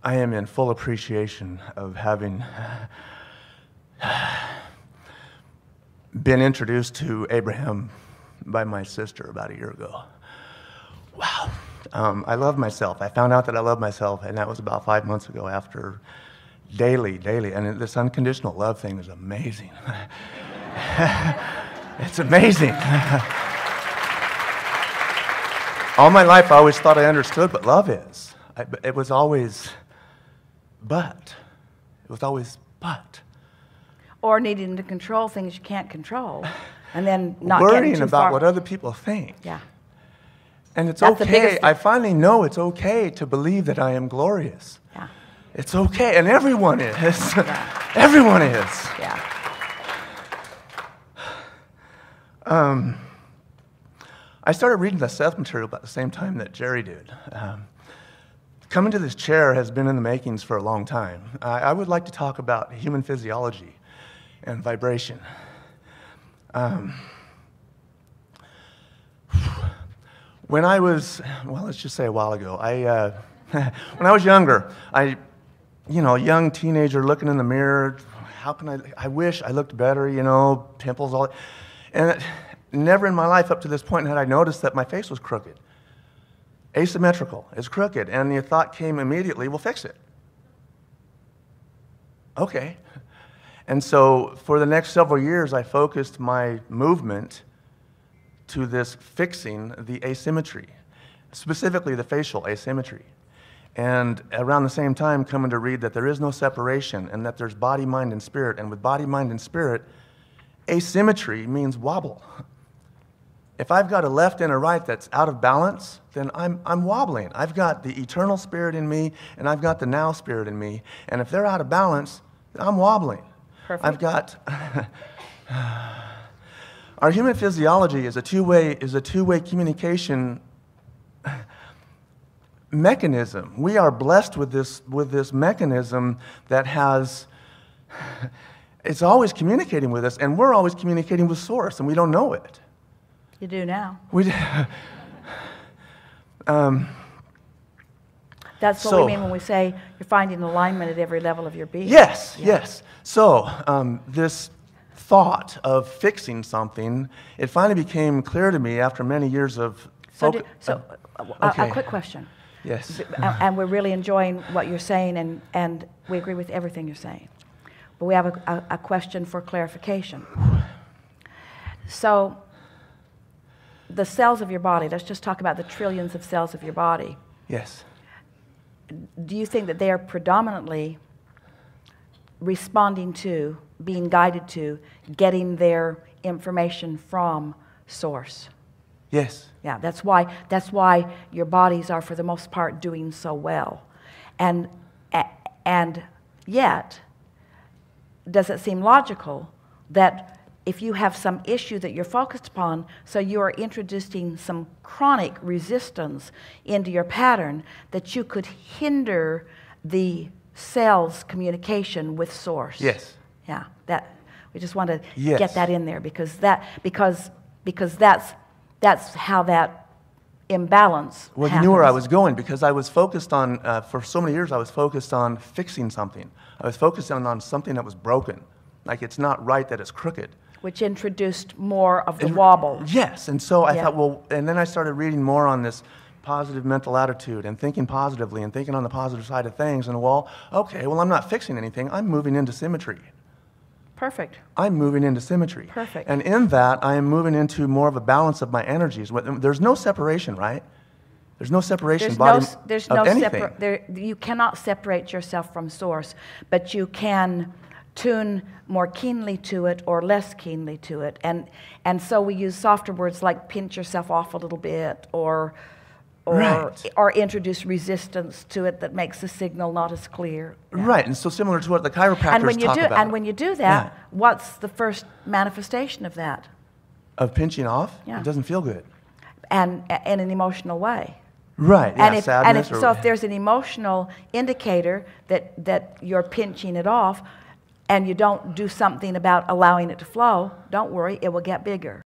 I am in full appreciation of having been introduced to Abraham by my sister about a year ago. Wow. I love myself. I found out that I love myself, and that was about 5 months ago after daily, and this unconditional love thing is amazing. It's amazing. All my life I always thought I understood what love is. It was always but. It was always but. Or needing to control things you can't control, and then not worrying getting too about far. what other people think. Yeah. And it's That's the okay. biggest thing. I finally know it's okay to believe that I am glorious. Yeah. It's okay, and everyone is. Yeah. Everyone is. Yeah. I started reading the Seth material about the same time that Jerry did. Coming to this chair has been in the makings for a long time. I would like to talk about human physiology and vibration. When I was, well, let's just say a while ago, when I was younger, young teenager looking in the mirror, how can I wish I looked better, pimples, all that. And never in my life up to this point had I noticed that my face was crooked. Asymmetrical, it's crooked. And the thought came immediately, well, fix it. Okay. And so for the next several years, I focused my movement to this fixing the asymmetry, specifically the facial asymmetry. And around the same time, coming to read that there is no separation and that there's body, mind, and spirit. And with body, mind, and spirit, asymmetry means wobble. If I've got a left and a right that's out of balance, then I'm wobbling. I've got the eternal spirit in me, and I've got the now spirit in me. And if they're out of balance, then I'm wobbling. Perfect. I've got... Our human physiology is a two-way communication mechanism. We are blessed with this mechanism that has... It's always communicating with us, and we're always communicating with Source, and we don't know it. You do now. That's what we mean when we say you're finding alignment at every level of your being. Yes, Yeah. yes. So this thought of fixing something, it finally became clear to me after many years of Okay. A quick question. Yes. And we're really enjoying what you're saying, and we agree with everything you're saying. But we have a question for clarification. So the cells of your body, let's just talk about the trillions of cells of your body. Yes. Do you think that they are predominantly responding to, being guided to, getting their information from Source? Yes. Yeah, that's why your bodies are, for the most part, doing so well. And yet, does it seem logical that if you have some issue that you're focused upon, so you are introducing some chronic resistance into your pattern, that you could hinder the cell's communication with Source? Yes. Yeah, that we just want to Yes. get that in there because that's how that imbalance Well, you happens. knew where I was going because I was focused on, for so many years, I was focused on fixing something. I was focused on something that was broken. Like it's not right that it's crooked. Which introduced more of the wobble. Yes, and so I Yeah. thought, well, and then I started reading more on this positive mental attitude and thinking positively and thinking on the positive side of things. And well, okay, well, I'm not fixing anything. I'm moving into symmetry. Perfect. I'm moving into symmetry. Perfect. And in that, I am moving into more of a balance of my energies. There's no separation, right? There's no separation There's of no anything. you cannot separate yourself from Source, but you can tune more keenly to it or less keenly to it. And so we use softer words like pinch yourself off a little bit or introduce resistance to it that makes the signal not as clear. Yeah. Right, and so similar to what the chiropractors talk about. And when you do that, what's the first manifestation of that? Of pinching off? Yeah. It doesn't feel good. And in an emotional way. Right, yeah, sadness. So if there's an emotional indicator that you're pinching it off and you don't do something about allowing it to flow, don't worry, it will get bigger.